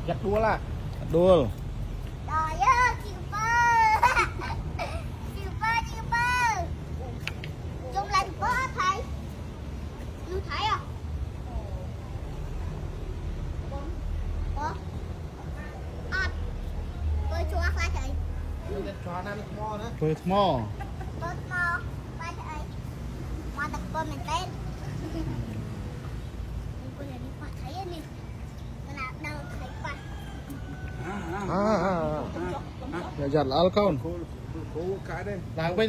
giặt đua là đua Trời ơi, chịu bơ. Chịu bơ, chịu bơ. Chung lên bơ thầy. Lưu thấy không? Ủa? Bơ chua phải thầy. cho nó mò nữa ធ្វើថ្ម Bơ mò phải thầy. Mà đặt bơ mình tên. Mình có thể đi qua thấy anh đi. Mình nào đâu thấy qua. giặt là con cố cái đâyឡើងវិញ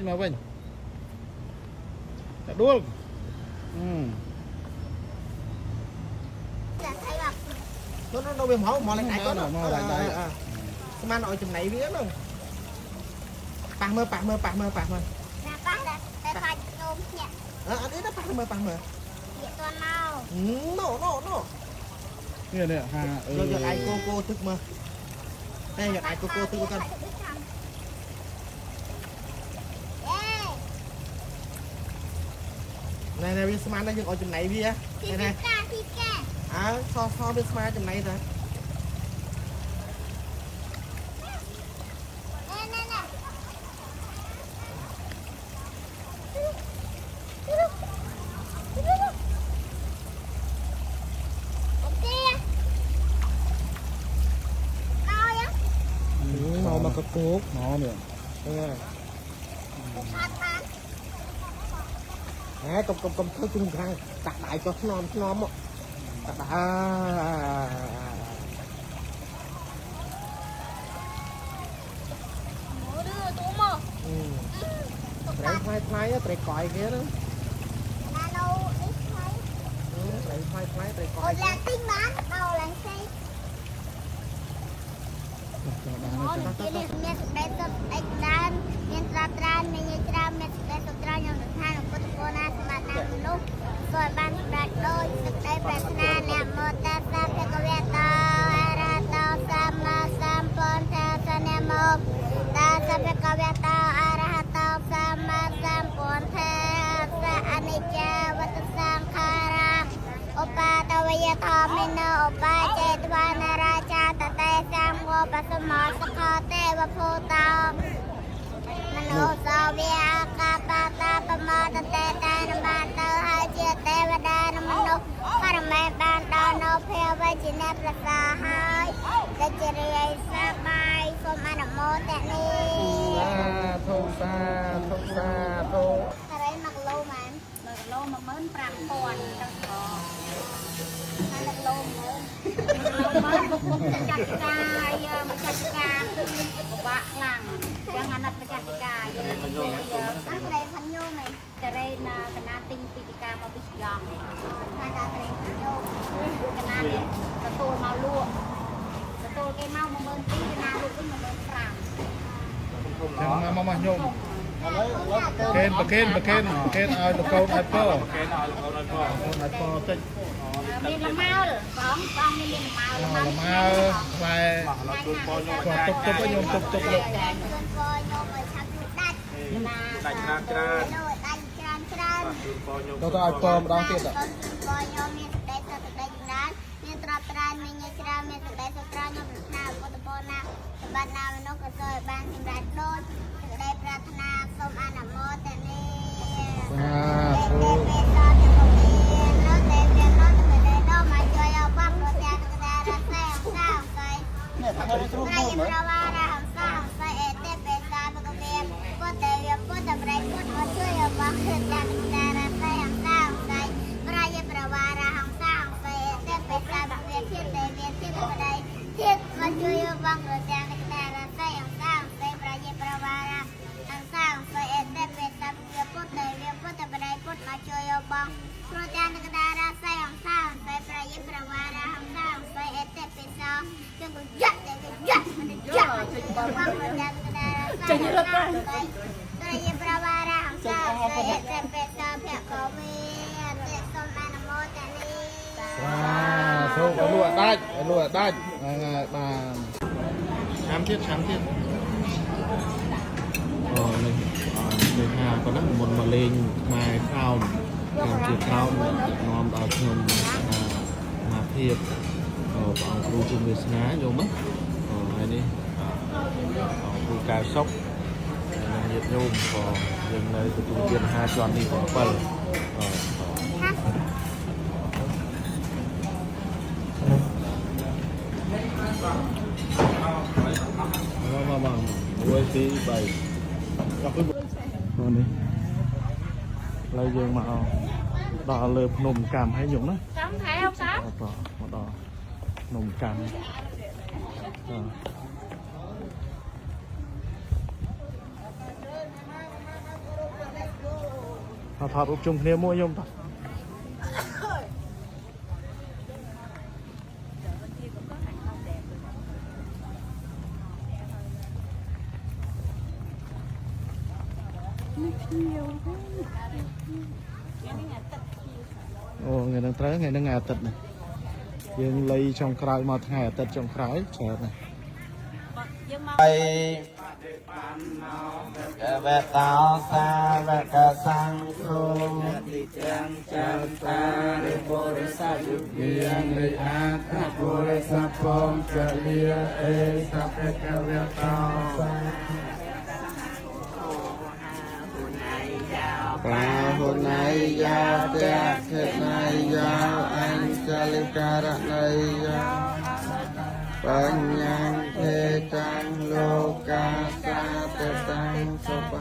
មកវិញតែដួល Là thấy không? nó bị máu mò lại đáy con mò lại đáy. mà nội chùm này biết không bạc mơ Là bác đã phải nôm nhẹ. anh ấy nó bạc mơ Địa toàn màu. nổ នេះនេះហា giờ ai cô thức mơ đây giờ ai cô thức con này biết smart đây nhưng ở chùm này biết này so biết smart chùm này rồi màu mà có cốt nó nữa nè cầm thôi chung răng đặt đại cho non đặt Trái trái còi kia đó. Trái còi. Là tinh bán, đầu là xây. Miền đây tập anh đan, miền tràn, miền tràn đây tập tràn nhau được hai nó có na mà nam lúc rồi ban đặt đôi tập đây bẹt na nè một ta sa pe có vẻ ta ra ta sama sampon ta sa nè một ta sa pe có vẻ ta ra ta sama sampon ta sa anicca vật sang khara opa ta vaya tha mena opa chetwana ra cha ta te sang wo pa sama sakha te va pho ta mano sa vya ka pa ta pa ma ta te ta na ma ta ha che te va da na mano par me ban da no phe va chi na pra sa hai te che ri sa bai so ma na mo te ni thô sa thôอะไรมักโลมันมักโลมาเมินปรามปอนจังพอมักโลเมินมันจัดการมันจัดการวะหลังยังอันนั้นจัดการตั้งใจพันโยไหมจะได้นาคณะติงปิติกามาปิยองคณะเตงพันโยคณะเนี่ยตะโตมาลวกตะโตแกเมามาเมินตีคณะลูกขึ้นมาเมินปราม ចាំមកញោមកេនឲ្យតកូនឲ្យពើតិច មានលម៉ៅបងមានលម៉ៅលម៉ៅ ម៉ៅផ្លែគាត់ទុកឲ្យញោមទុកលោក ខ្ញុំឲ្យឆាប់ដាច់ច្រើន ដល់ទៅឲ្យពើម្ដងទៀត បងខ្ញុំមានតែសក្តិច្រើនមានត្រាប់ច្រើនមានញ៉ៃច្រើនមានសក្តិសុខច្រើនខ្ញុំប្រាថ្នាពុទ្ធបណាសម្បត្តិណាមនុស្សក៏សូវបានសម្រេចដូចសក្តិប្រាថ្នាសូមអនុមោទនា thôi lụa đai bà chám thiết mình hà có một mà lên mai khao làm chuyện khao ngon ở thường ភាពព្រះអង្គគ្រូជំនឿស្នាយល់មកហើយនេះគ្រូកៅសុកនិងញាតិញោមក៏យើងនៅទទួលទានអាហារជាន់ទី7មកមួយទី3នេះឡើយយើងមកដល់លើភ្នំកម្មហើយយំណាកម្មថែអត់សាមកដល់ភ្នំកម្មថតរូបជុំគ្នាមួយយំតោះអូថ្ងៃនឹងត្រូវថ្ងៃនឹងថ្ងៃអាទិត្យនេះយើងលៃចុងក្រោយមកថ្ងៃអាទិត្យចុងក្រោយច្រើនណាស់ហើយវេតោសាវកសង្ឃោតិទាំងចន្តារិបុរិសយុយានិអាថបុរិសបំចលាអេសភកវេតោសាបាហុណៃយាតេខេណៃយាអញ្ចលិការណៃយាបញ្ញံទេតាំងលោកาសាតតាំងសុប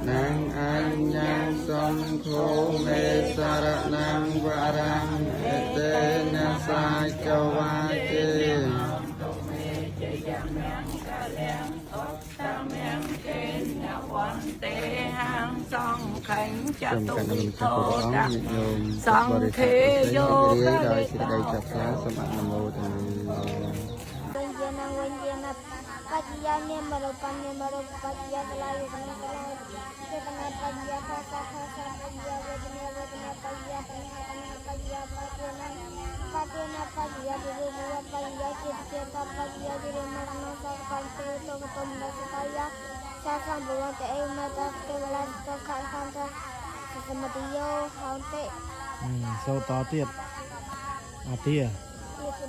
នាងអញ្ញံសង្ឃោមេសារណងវរੰអតេនសាចវាទេទេហាងសង្ខេញចតុធោតាសង្ឃេយោដោយសេចក្តីចាប់ស្លាសូមអនុមោទនាបញ្ញនាបច្ច័យនិមរបញ្ញមរបច្ច័យឡាយក្នុងកលាចេតនាបច្ច័យខាសាខាសាបច្ច័យវេទនាបច្ច័យបច្ច័យបច្ច័យបច្ច័យបច្ច័យបច្ច័យរូបបច្ច័យចិត្តចិត្តបច្ច័យរិមរណសបញ្ចទុកទុំនសកាយសាសម្បវតេមតកេវលតកខន្ទសមតិយោហោតិសូតទៀតអាទាយេ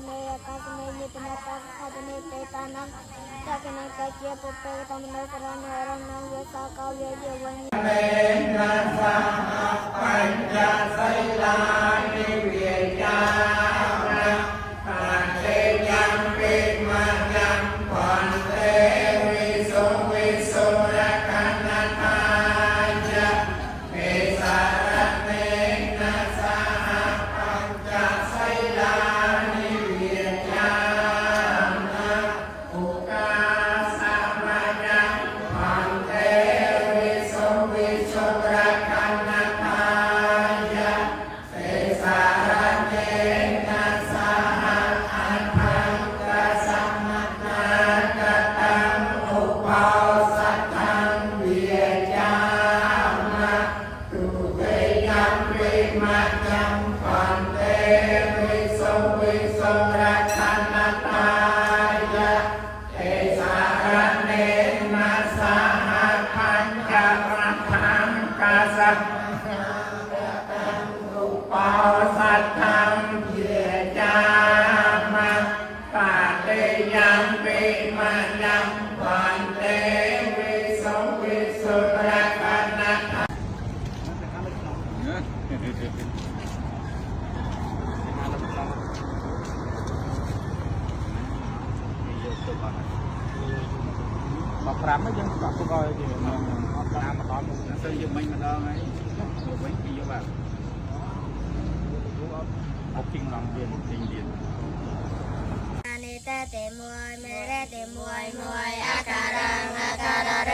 មេកាសមេនិតនាតាខតនេតេតានំតកនេកជាពុពេតំណសរណរណងយសកោយយវញ្ញមេណាសាបញ្ញសីលានិវិយាតាតេយំពេមញ្ញបន្ទេវិសុវិសុរកណតាយៈមេសារនេណាសាបញ្ញសីលា5ហ្នឹងយើងក៏ទុកឲ្យគេអត់តាមម្ដងទៅយើងមិញម្ដងហើយយកវិញពីយកបាទអត់ជីងឡងទៀតជីងទៀតនេតតេមួយមេរតេមួយអាការៈ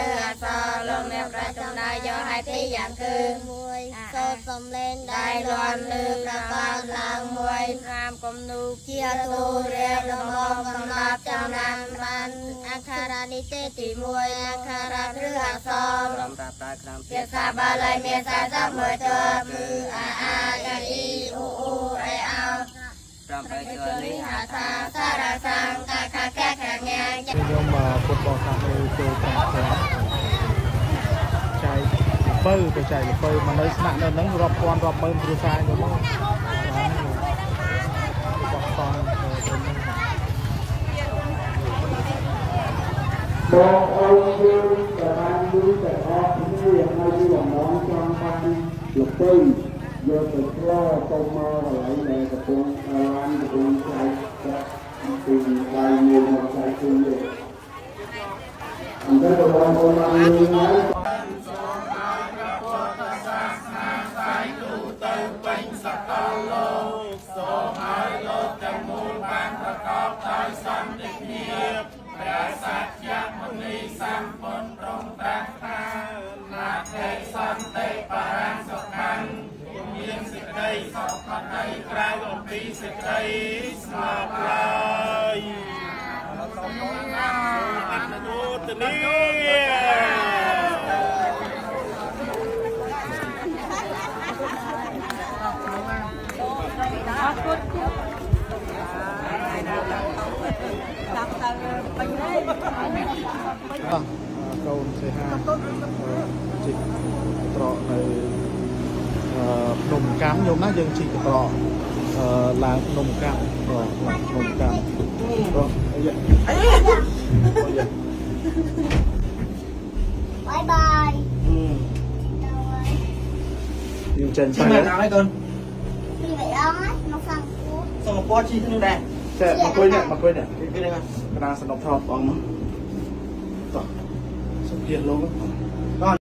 ឬអសលោកអ្នកប្រចាំដៃយកឲ្យពីយ៉ាងគឺមួយសូត្រសំលេងដៃលាន់លើប្រកាសឡើងមួយតាមគំនូជាទូរៀបដំបងកំណត់ចំណាំបានអាការៈនេះទេទី1អាការៈឬអសរំរាប់តែខាងភាសាបាលីមាន41ទៅគឺអាកាអ៊ីអូអេអោតាមបែបនេះអាសាសារសង្កខាកាខាញាខ្ញុំពុតបោះតាមលើចូលតាមផ្ទះចៃបើទៅចៃបើមកនៅស្នាក់នៅហ្នឹងរាប់ពាន់រាប់ម៉ឺនគ្រួសារទៅមក បងអូនយើងតែបានយល់តែអស់គ្នាហើយយល់អំណងចង់បានលោកពៅយកទៅឆ្លោទៅមកកន្លែងដែលកំពុងបានកំពុងខ្លាយប្រាក់ពីដៃមួយមកខ្លាយទៅនេះអញ្ចឹងបងប្អូនបានយល់ហើយ កូនសេហាជីកត្រកនៅភ្នំកាំញោមណាយើងជីកត្រកឡើងភ្នំកាំភ្នំកាំអីបាយបាយយើងចេញទៅណាហើយកូនពីvậy ông á nó sang cú xong một chi thế nàyចេះមកគួយនេះមកគួយនេះគេហ្នឹងកណ្ដាលសនុកថតបងមកតោះសុំទៀតលោក